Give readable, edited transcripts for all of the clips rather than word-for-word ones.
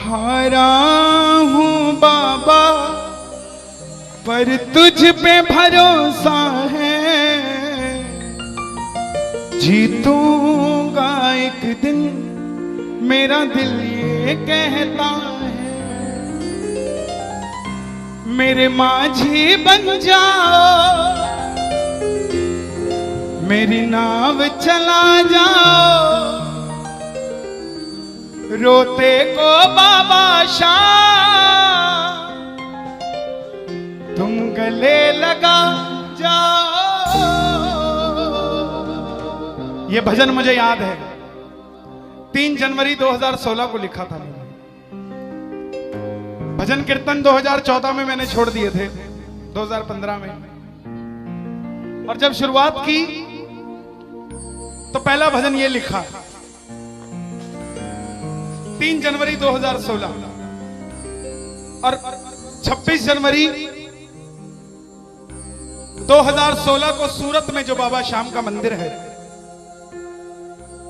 हारा हूँ बाबा पर तुझ पे भरोसा है, जीतूंगा एक दिन मेरा दिल ये कहता है। मेरे माझी बन जाओ, मेरी नाव चला जाओ, रोते को बाबा शाह तुम गले लगा जाओ। ये भजन मुझे याद है, 3 जनवरी 2016 को लिखा था मैंने। भजन कीर्तन 2014 में मैंने छोड़ दिए थे, 2015 में। और जब शुरुआत की तो पहला भजन ये लिखा 3 जनवरी 2016। और 26 जनवरी 2016 को सूरत में जो बाबा श्याम का मंदिर है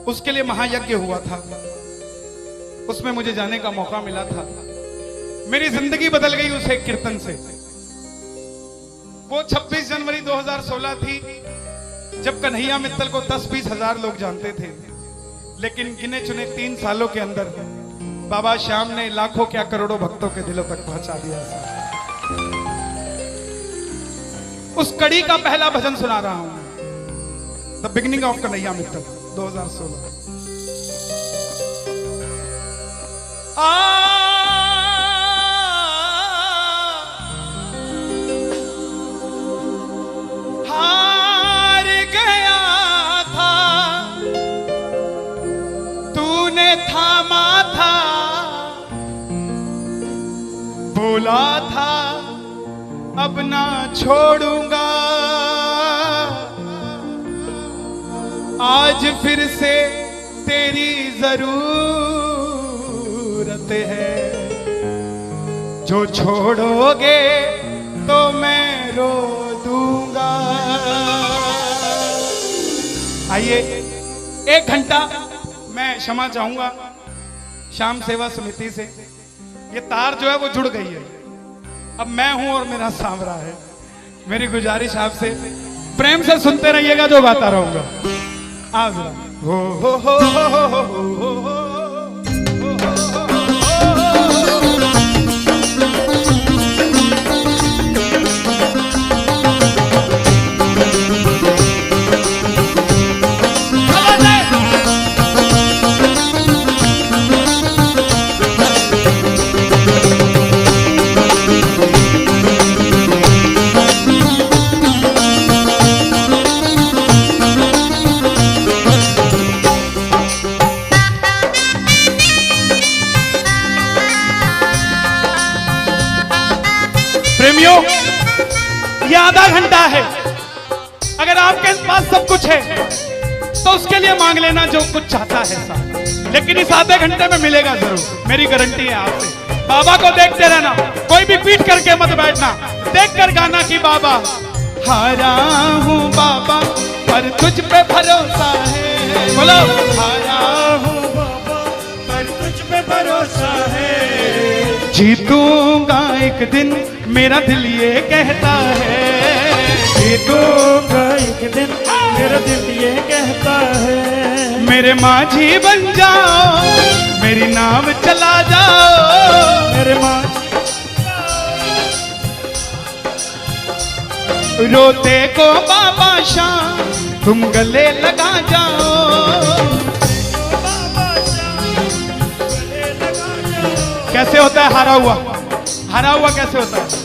उसके लिए महायज्ञ हुआ था, उसमें मुझे जाने का मौका मिला था। मेरी जिंदगी बदल गई उस एक कीर्तन से। वो 26 जनवरी 2016 थी जब कन्हैया मित्तल को 10-20 हजार लोग जानते थे, लेकिन गिने चुने 3 सालों के अंदर बाबा श्याम ने लाखों क्या करोड़ों भक्तों के दिलों तक पहुंचा दिया। उस कड़ी का पहला भजन सुना रहा हूं, the beginning of Kanhaiya Mittal 2016। हार गया था तूने थामा था, बोला था अब ना छोड़ूंगा, आज फिर से तेरी जरूरत है, जो छोड़ोगे तो मैं रो दूंगा। आइए 1 घंटा मैं क्षमा चाहूंगा श्याम सेवा समिति से। ये तार जो है वो जुड़ गई है, अब मैं हूं और मेरा सांवरा है। मेरी गुजारिश आपसे प्रेम से सुनते रहिएगा, जो गाता रहूंगा। आज हो हो हो हो हो हो हो हो। प्रेमियों, ये आधा घंटा है। अगर आपके पास सब कुछ है तो उसके लिए मांग लेना जो कुछ चाहता है साहब, लेकिन इस आधे घंटे में मिलेगा जरूर, मेरी गारंटी है आपसे। बाबा को देखते रहना, कोई भी पीट करके मत बैठना, देख कर गाना कि बाबा हारा हूँ बाबा पर तुझ पे भरोसा है। बोलो हारा हूँ बाबा पर तुझ पे भरोसा है, जीतूंगा एक दिन मेरा दिल ये कहता है, जीतूंगा एक दिन मेरा दिल ये कहता है। मेरे माझी बन जाओ, मेरी नाव चला जाओ, मेरे माझी रोते को बाबा शाम तुम गले लगा जाओ। कैसे होता है हारा हुआ? हारा हुआ कैसे होता है?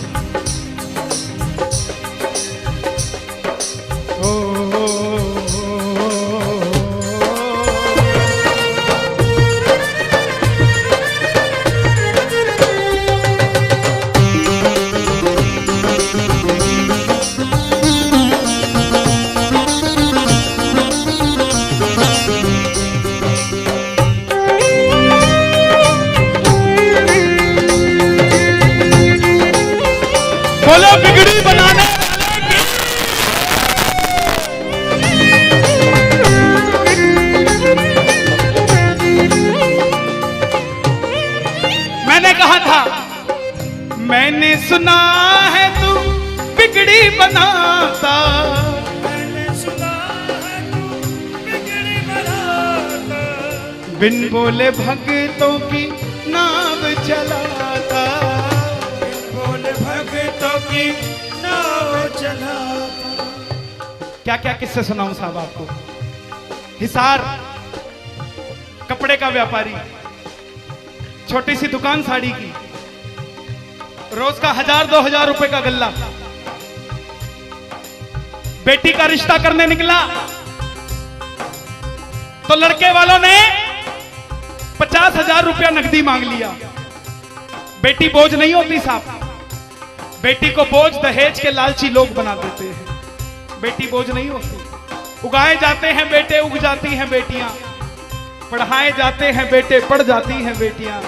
सुना है तू बिगड़ी बनाता, मैंने सुना है तू बिगड़ी बनाता, बिन बोले भक्तों की नाव चलाता, बोले भक्तों की नाव चलाता। क्या क्या किस्से सुनाऊं साहब आपको। हिसार कपड़े का व्यापारी, छोटी सी दुकान साड़ी की, रोज का 1000-2000 रुपए का गल्ला। बेटी का रिश्ता करने निकला तो लड़के वालों ने 50,000 रुपया नकदी मांग लिया। बेटी बोझ नहीं होती साहब, बेटी को बोझ दहेज के लालची लोग बना देते हैं। बेटी बोझ नहीं होती, उगाए जाते हैं बेटे, उग जाती हैं बेटियां, पढ़ाए जाते हैं बेटे, पढ़ जाती हैं बेटियां,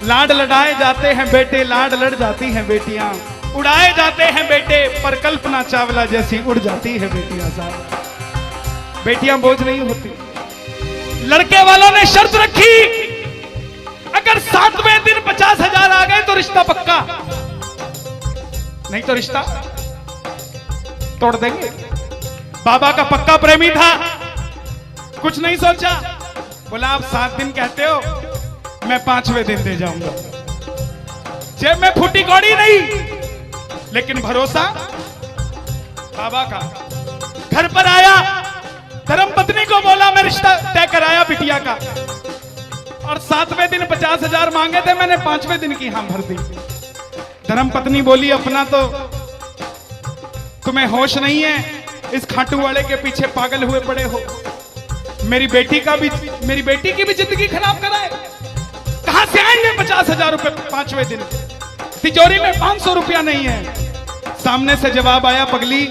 लाड लड़ाए जाते हैं बेटे, लाड लड़ जाती हैं बेटियां, उड़ाए जाते हैं बेटे, पर कल्पना चावला जैसी उड़ जाती है बेटियां साहब। बेटियां बोझ नहीं होती। लड़के वालों ने शर्त रखी, अगर 7वें दिन 50,000 आ गए तो रिश्ता पक्का, नहीं तो रिश्ता तोड़ देंगे। बाबा का पक्का प्रेमी था, कुछ नहीं सोचा, बोला आप 7 दिन कहते हो, मैं 5वें दिन दे जाऊंगा। जेब में फूटी कौड़ी नहीं, लेकिन भरोसा बाबा का। घर पर आया, धर्म पत्नी को बोला मैं रिश्ता तय कराया बिटिया का, और 7वें दिन 50,000 मांगे थे, मैंने 5वें दिन की हां भर दी। धर्म पत्नी बोली अपना तो तुम्हें होश नहीं है, इस खाटू वाले के पीछे पागल हुए पड़े हो, मेरी बेटी की भी जिंदगी खराब कराए। कहां से आएंगे 50,000 रुपए 5वें दिन, तिजोरी में 500 रुपया नहीं है। सामने से जवाब आया, पगली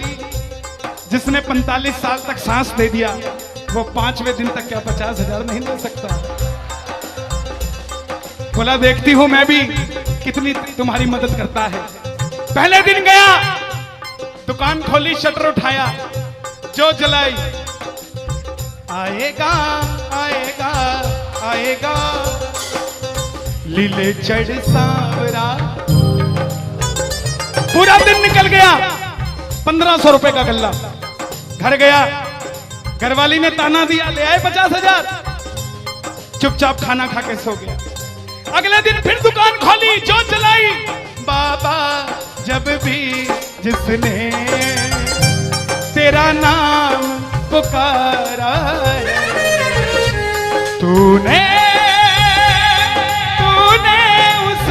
जिसने 45 साल तक सांस दे दिया वो 5वें दिन तक क्या 50,000 नहीं दे सकता। बोला देखती हूं मैं भी कितनी तुम्हारी मदद करता है। पहले दिन गया, दुकान खोली, शटर उठाया, जो जलाई, आएगा आएगा आएगा लीले चढ़ सांवरा। पूरा दिन निकल गया, 1500 रुपए का गल्ला। घर गया, घरवाली ने ताना दिया, ले आए 50,000, चुपचाप खाना खा के सो गया। अगले दिन फिर दुकान खोली, जो जलाई, बाबा जब भी जिसने तेरा नाम पुकारा है, तूने उस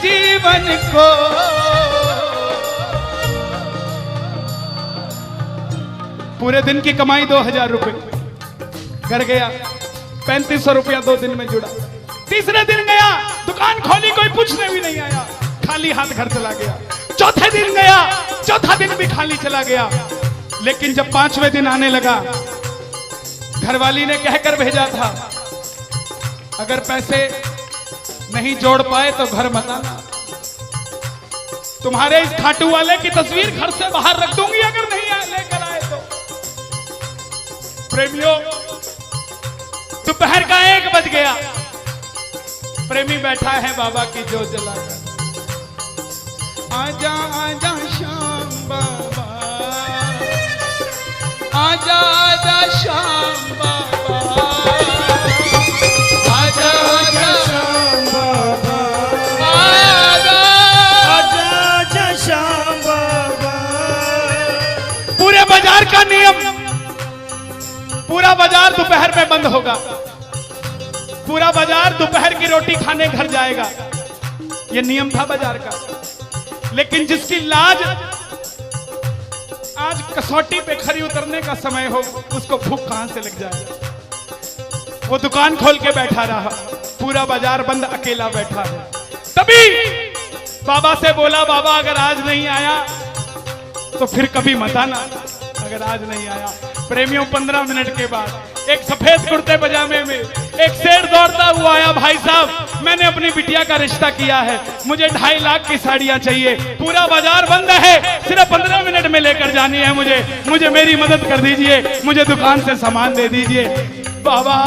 जीवन को पूरे दिन की कमाई 2,000 रुपए। घर गया, 3500 रुपया 2 दिन में जुड़ा। तीसरे दिन गया, दुकान खोली, कोई पूछने भी नहीं आया, खाली हाथ घर चला गया। चौथे दिन गया, चौथा दिन भी खाली चला गया। लेकिन जब 5वें दिन आने लगा, घरवाली ने कहकर भेजा था, अगर पैसे नहीं जोड़ पाए तो घर मत आना, तुम्हारे इस खाटू वाले की तस्वीर घर से बाहर रख दूंगी अगर नहीं लेकर आए तो। प्रेमियों, दोपहर का 1 बज गया, प्रेमी बैठा है बाबा की जोत जलाकर। आजा आजा श्याम बाबा, आजा आजा श्याम बाबा, आजा आजा श्याम बाबा, आजा आजा आजा श्याम बाबा। पूरे बाजार का नियम, पूरा बाजार दोपहर में बंद होगा, पूरा बाजार दोपहर की रोटी खाने घर जाएगा, यह नियम था बाजार का। लेकिन जिसकी लाज आज कसौटी पे खरी उतरने का समय हो, उसको भूख कहां से लग जाए। वो दुकान खोल के बैठा रहा, पूरा बाजार बंद, अकेला बैठा है। तभी बाबा से बोला, बाबा अगर आज नहीं आया तो फिर कभी मत आना, अगर आज नहीं आया। प्रेमियों, 15 मिनट के बाद एक सफेद कुर्ते पजामे में एक शेर दौड़ता हुआ आया, भाई साहब मैंने अपनी बिटिया का रिश्ता किया है, मुझे 2.5 लाख की साड़ियां चाहिए, पूरा बाजार बंद है, सिर्फ 15 मिनट में लेकर जानी है मुझे मेरी मदद कर दीजिए, मुझे दुकान से सामान दे दीजिए। बाबा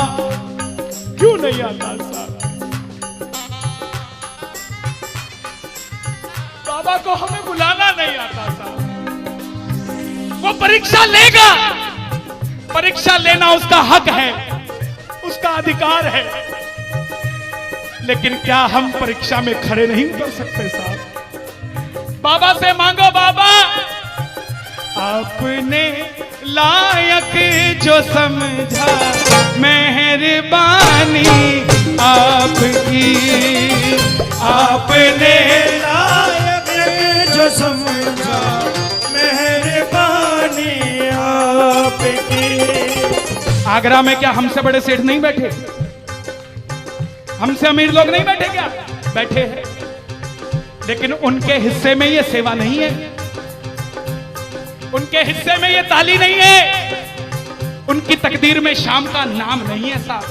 क्यों नहीं आता साहब? बाबा को हमें बुलाना नहीं आता साहब। वो परीक्षा लेगा, परीक्षा लेना उसका हक है, उसका अधिकार है, लेकिन क्या हम परीक्षा में खड़े नहीं उतर सकते साहब? बाबा से मांगो, बाबा आपने लायक जो समझा मेहरबानी आपकी, आपने लायक जो समझा मेहरबानी आपकी। आगरा में क्या हमसे बड़े सेठ नहीं बैठे? हमसे अमीर लोग नहीं बैठे क्या? बैठे हैं, लेकिन उनके हिस्से में ये सेवा नहीं है, उनके हिस्से में ये ताली नहीं है, उनकी तकदीर में शाम का नाम नहीं है साहब।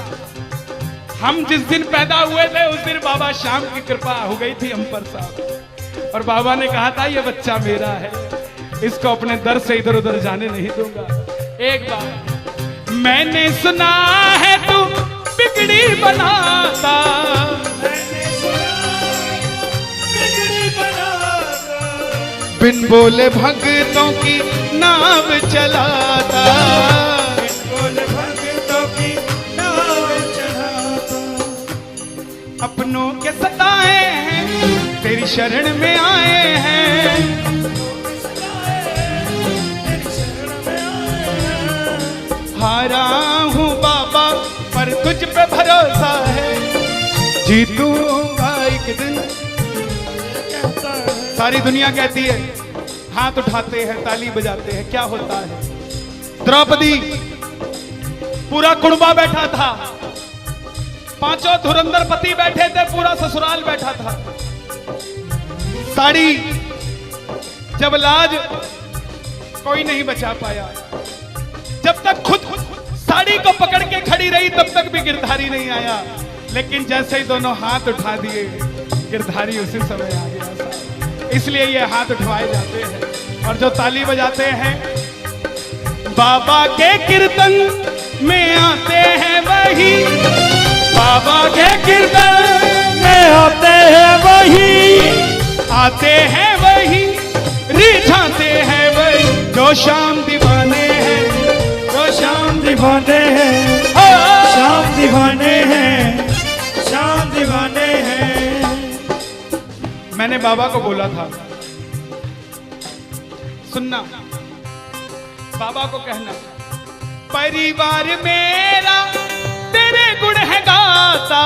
हम जिस दिन पैदा हुए थे उस दिन बाबा शाम की कृपा हो गई थी हम पर साहब, और बाबा ने कहा था ये बच्चा मेरा है, इसको अपने दर से इधर उधर जाने नहीं दूंगा। एक बार मैंने सुना है तू बिगड़ी बनाता, बिन बोले भक्तों की नाव चलाता, बिन बोले भक्तों की नाव चलाता। अपनों के सताए हैं तेरी शरण में आए हैं, हारा हूँ बाबा पर तुझ पे भरोसा है, जीतूंगा एक दिन। सारी दुनिया कहती है, हाथ उठाते हैं, ताली बजाते हैं, क्या होता है? द्रौपदी पूरा कुड़बा बैठा था, पांचों धुरंधर पति बैठे थे, पूरा ससुराल बैठा था। साड़ी जब लाज कोई नहीं बचा पाया, जब तक खुद साड़ी को पकड़ के खड़ी रही तब तक भी गिरधारी नहीं आया, लेकिन जैसे ही दोनों हाथ उठा दिए गिरधारी उसी समय आ गया। इसलिए ये हाथ उठवाए जाते हैं और जो ताली बजाते हैं बाबा के कीर्तन में आते हैं वही, बाबा के कीर्तन में आते हैं वही, आते हैं वही, रिझाते हैं वही, जो शाम दीवाने हैं, जो शाम दीवाने हैं, शाम दीवाने हैं, शाम दीवाने हैं। मैंने बाबा को बोला था, सुनना, बाबा को कहना परिवार मेरा तेरे गुण है गाता,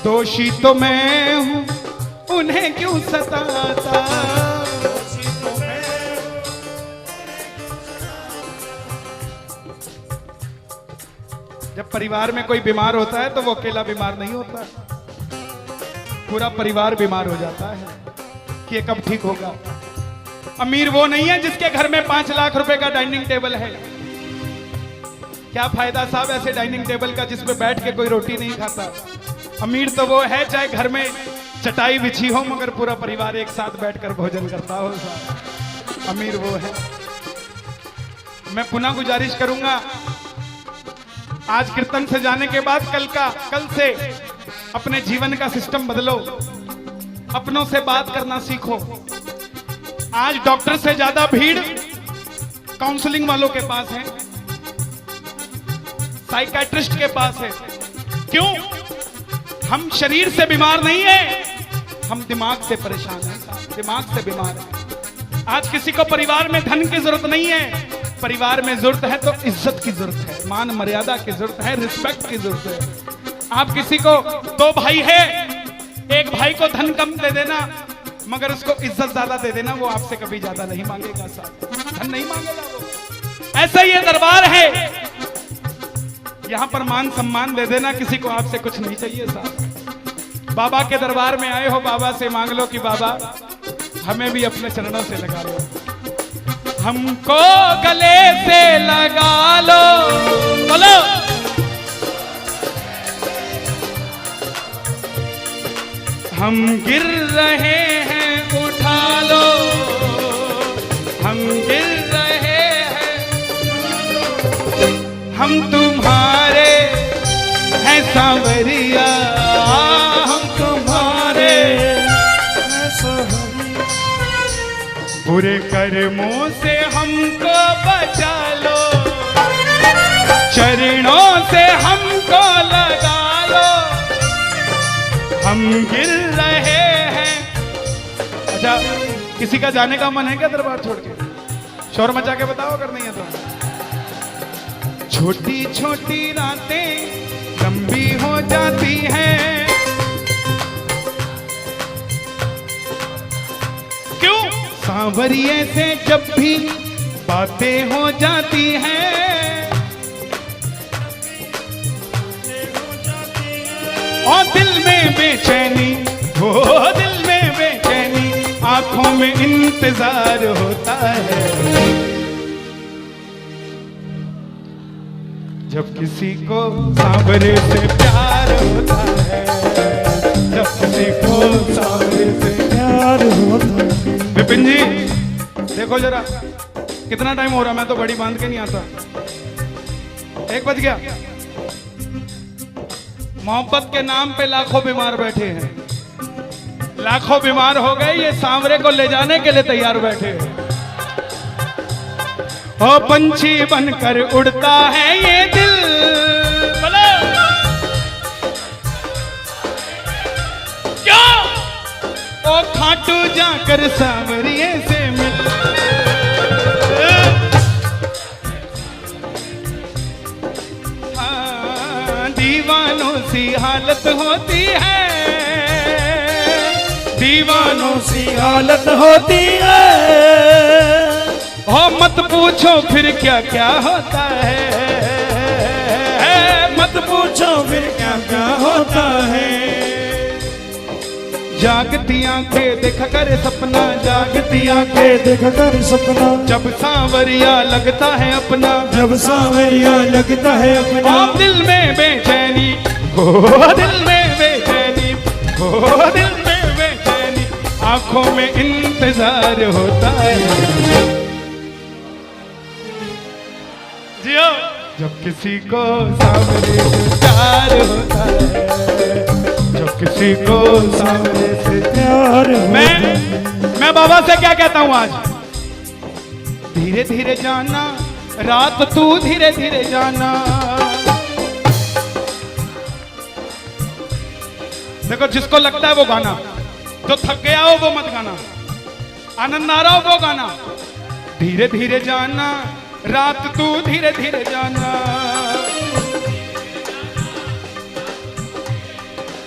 दोषी तो मैं हूं उन्हें क्यों सताता। जब परिवार में कोई बीमार होता है तो वो अकेला बीमार नहीं होता, पूरा परिवार बीमार हो जाता है कि ये कब ठीक होगा। अमीर वो नहीं है जिसके घर में 5 लाख रुपए का डाइनिंग टेबल है। क्या फायदा साहब ऐसे डाइनिंग टेबल का जिसमें बैठ के कोई रोटी नहीं खाता। अमीर तो वो है चाहे घर में चटाई बिछी हो मगर पूरा परिवार एक साथ बैठकर भोजन करता हो साहब, अमीर वो है। मैं पुनः गुजारिश करूंगा, आज कीर्तन से जाने के बाद कल से अपने जीवन का सिस्टम बदलो, अपनों से बात करना सीखो। आज डॉक्टर से ज्यादा भीड़ काउंसलिंग वालों के पास है, साइकियाट्रिस्ट के पास है। क्यों? हम शरीर से बीमार नहीं है, हम दिमाग से परेशान हैं, दिमाग से बीमार हैं। आज किसी को परिवार में धन की जरूरत नहीं है, परिवार में जरूरत है तो इज्जत की जरूरत है, मान मर्यादा की जरूरत है, रिस्पेक्ट की जरूरत है। आप किसी को 2 भाई है, एक भाई को धन कम दे देना मगर उसको इज्जत ज्यादा दे देना, वो आपसे कभी ज्यादा नहीं मांगेगा साहब, धन नहीं मांगेगा वो। ऐसा ये दरबार है, यहां पर मान सम्मान दे देना, किसी को आपसे कुछ नहीं चाहिए साहब। बाबा के दरबार में आए हो, बाबा से मांग लो कि बाबा हमें भी अपने चरणों से लगा लो, हमको गले से लगा लो, बोलो हम गिर रहे हैं उठा लो, हम गिर रहे हैं, हम तुम्हारे हैं सांवरिया। कर्मों से हमको बचा लो, चरणों से हमको लगा लो, हम गिर रहे हैं। अच्छा, किसी का जाने का मन है क्या दरबार छोड़ के? शोर मचा के बताओ अगर नहीं है तो। छोटी छोटी रातें लंबी हो जाती हैं, क्यों? सांवरिये से जब भी बातें हो जाती हैं, और दिल में बेचैनी, हो दिल में बेचैनी, आंखों में इंतजार होता है। जब किसी को सांवरे से प्यार होता है, जब किसी को सांवरे से प्यार होता है। विपिन जी देखो जरा कितना टाइम हो रहा, मैं तो घड़ी बांध के नहीं आता। 1 बज गया। मोहब्बत के नाम पे लाखों बीमार बैठे हैं, लाखों बीमार हो गए, ये सांवरे को ले जाने के लिए तैयार बैठे हैं। ओ पंछी बनकर उड़ता है ये दिल, बोलो क्या? ओ खाटू जाकर सांवरिये से मिल, हाँ, दीवानों सी हालत होती है, दीवानों सी हालत होती है। हो मत पूछो फिर क्या क्या होता है, मत पूछो फिर क्या क्या होता है। जागती आंखें देखा कर सपना, जागती आंखें देखा कर सपना, जब सांवरिया लगता है अपना, जब सांवरिया लगता है अपना। और दिल में बेचैनी, हो दिल में बेचैनी, हो दिल में बेचैनी, आंखों में इंतजार होता है। जियो जब किसी को सांवरे से प्यार होता है, जब किसी को सांवरे से प्यार मैं बाबा से क्या कहता हूं आज? धीरे धीरे जाना, रात तू धीरे धीरे जाना। देखो जिसको लगता है वो गाना, जो थक गया हो वो मत गाना, आनंद आ रहा हो वो गाना। धीरे धीरे जाना, रात तू धीरे धीरे जाना।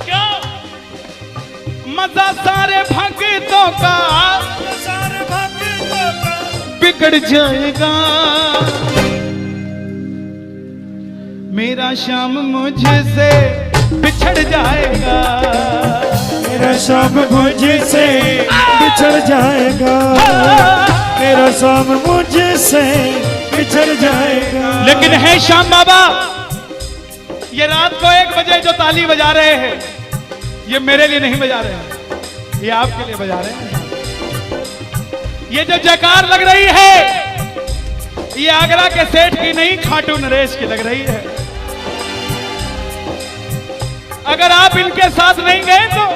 क्या मजा सारे भक्तों का, सारे भक्तों का बिगड़ जाएगा। मेरा श्याम मुझसे बिछड़ जाएगा, मेरा शाम मुझसे बिछड़ जाएगा, मेरा शाम मुझसे बिछड़ जाएगा। लेकिन है श्याम बाबा, ये रात को 1 बजे जो ताली बजा रहे हैं, ये मेरे लिए नहीं बजा रहे हैं, ये आपके लिए बजा रहे हैं। ये जो जयकार लग रही है, ये आगरा के सेठ की नहीं, खाटू नरेश की लग रही है। अगर आप इनके साथ नहीं गए तो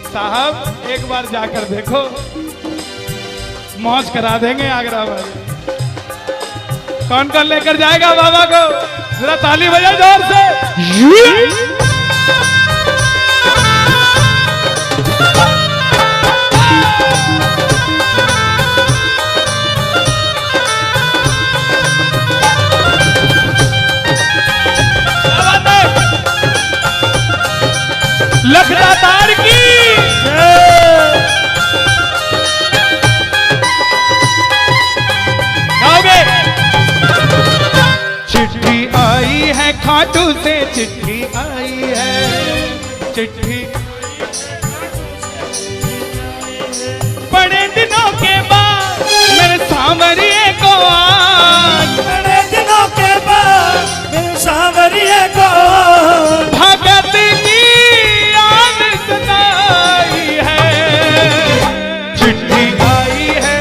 साहब एक बार जाकर देखो, मौज करा देंगे आगरा वाले। कौन कौन लेकर जाएगा बाबा को? जरा ताली बजाओ जोर से। लखदातार की गाओगे? चिट्ठी आई है खाटू से, चिट्ठी आई है, चिट्ठी बड़े दिनों के बाद मेरे सांवरिये को आज, बड़े दिनों के बाद मेरे सांवरिये को भगत की याद सताई है। चिट्ठी आई है,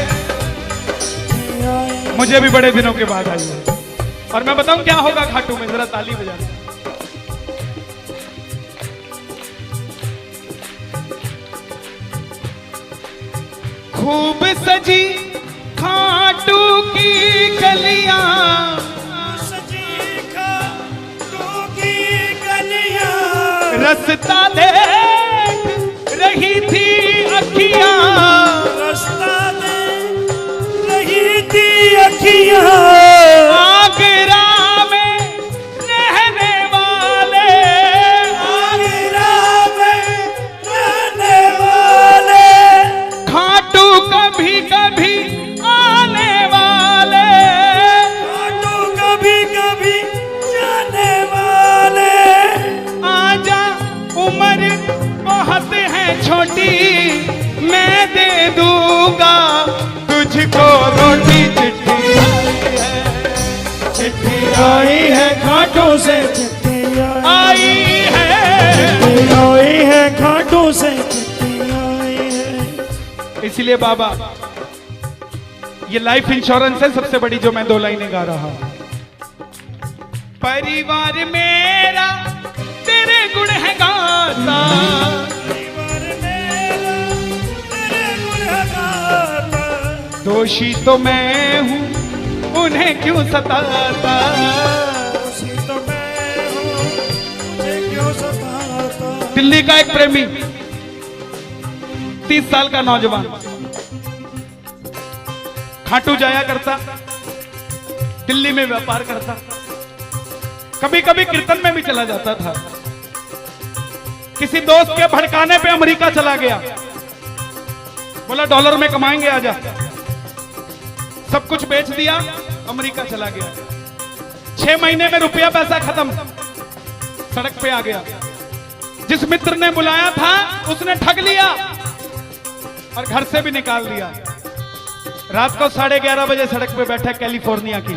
मुझे भी बड़े दिनों के बाद आई है। और मैं बताऊं क्या होगा खाटू में, जरा ताली बजा दो। खूब सजी खाटू की गलियां, सजी खाटू की गलियां, रास्ता देख रही थी अखियां, रास्ता देख रही थी अखियां, आगरा में रहने वाले, आगरा में रहने वाले, खाटू कभी कभी आने वाले, खाटू कभी कभी जाने वाले, आजा उम्र बहुत है छोटी, मैं दे दूंगा तुझको रोटी। चिट्ठी आई है घाटों से, चिट्ठी आई है, आई है घाटों से, चिट्ठी आई है। इसलिए बाबा ये लाइफ इंश्योरेंस है सबसे बड़ी जो मैं 2 लाइनें गा रहा हूं। परिवार मेरा तेरे गुण है गाता, परिवार मेरा तेरे गुण है गाता, दोषी तो मैं हूं उन्हें क्यों सताता, दोषी तो मैं हूं मुझे क्यों सताता। दिल्ली का एक प्रेमी 30 साल का नौजवान खाटू जाया करता, दिल्ली में व्यापार करता, कभी कभी कीर्तन में भी चला जाता था। किसी दोस्त के भड़काने पे अमेरिका चला गया, बोला डॉलर में कमाएंगे आजा, सब कुछ बेच दिया, अमेरिका चला गया। 6 महीने में रुपया पैसा खत्म, सड़क पे आ गया। जिस मित्र ने बुलाया था उसने ठग लिया और घर से भी निकाल दिया। रात को 11:30 बजे सड़क पे बैठा कैलिफोर्निया की,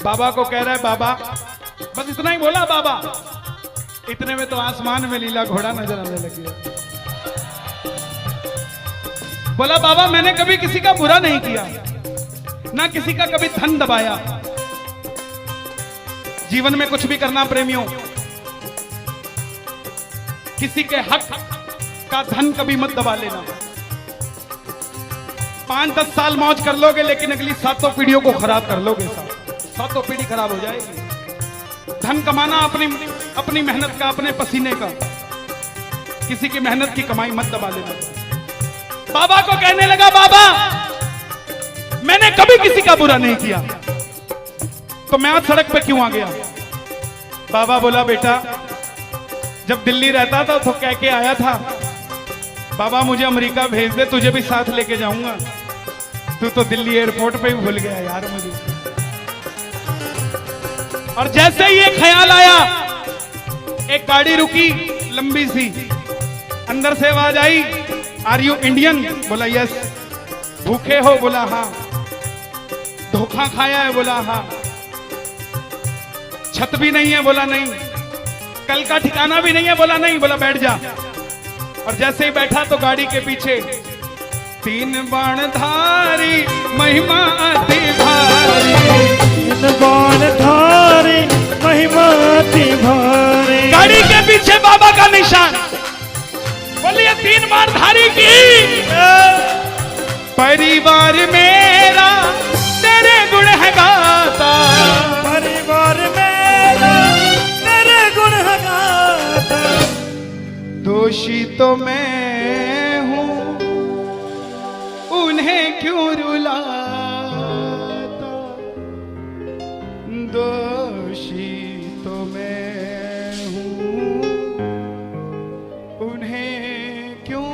बाबा को कह रहा है बाबा, बस इतना ही बोला बाबा, इतने में तो आसमान में लीला घोड़ा नजर आने लगी। बोला बाबा मैंने कभी किसी का बुरा नहीं किया, ना किसी का कभी धन दबाया। जीवन में कुछ भी करना प्रेमियों, किसी के हक का धन कभी मत दबा लेना। 5-10 साल मौज कर लोगे लेकिन अगली 7 पीढ़ियों को खराब कर लोगे। 7 पीढ़ी खराब हो जाएगी। धन कमाना अपनी मेहनत का, अपने पसीने का, किसी की मेहनत की कमाई मत दबा लेना। बाबा को कहने लगा बाबा मैंने कभी किसी का बुरा नहीं किया, तो मैं आज सड़क पे क्यों आ गया। बाबा बोला बेटा जब दिल्ली रहता था तो कह के आया था बाबा मुझे अमेरिका भेज दे, तुझे भी साथ लेके जाऊंगा। तू तो दिल्ली एयरपोर्ट पे ही भूल गया यार मुझे। और जैसे ही ये ख्याल आया, एक गाड़ी रुकी लंबी सी, अंदर से आवाज आई आर यू इंडियन? बोला यस। भूखे हो? बोला हाँ। धोखा खाया है? बोला हाँ। छत भी नहीं है? बोला नहीं। कल का ठिकाना भी नहीं है? बोला नहीं। बोला बैठ जा। और जैसे ही बैठा तो गाड़ी के पीछे 3 बाणधारी महिमा अति भारी, 3 बाणधारी महिमा अति भारी। गाड़ी के पीछे बाबा का निशान। बोलिए 3 बाणधारी की। परिवार मेरा तेरे गुण है गाता, परिवार मेरा तेरे गुण है गाता। दोषी तो मैं हूं उन्हें क्यों रुलाता, दोषी तो मैं हूं उन्हें क्यों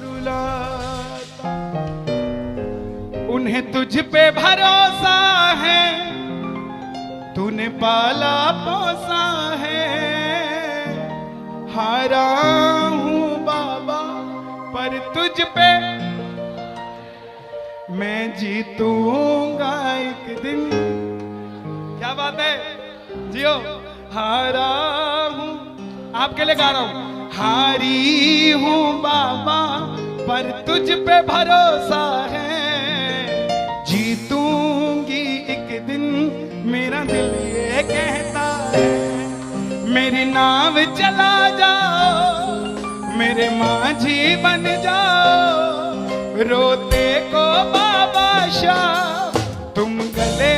रुलाता। उन्हें तुझ पे भरोसा है, तूने पाला पोसा है। हारा हूं बाबा पर तुझ पे मैं जीतूंगा एक दिन। क्या बात है जियो। हारा हूं, आपके लिए गा रहा हूं। हारी हूं बाबा पर तुझ पे भरोसा है, जीतूंगी एक दिन मेरा दिल ये कहता है। मेरी नाव चला जाओ, मेरे माझी बन जाओ, रोते को बाबा शाह तुम गले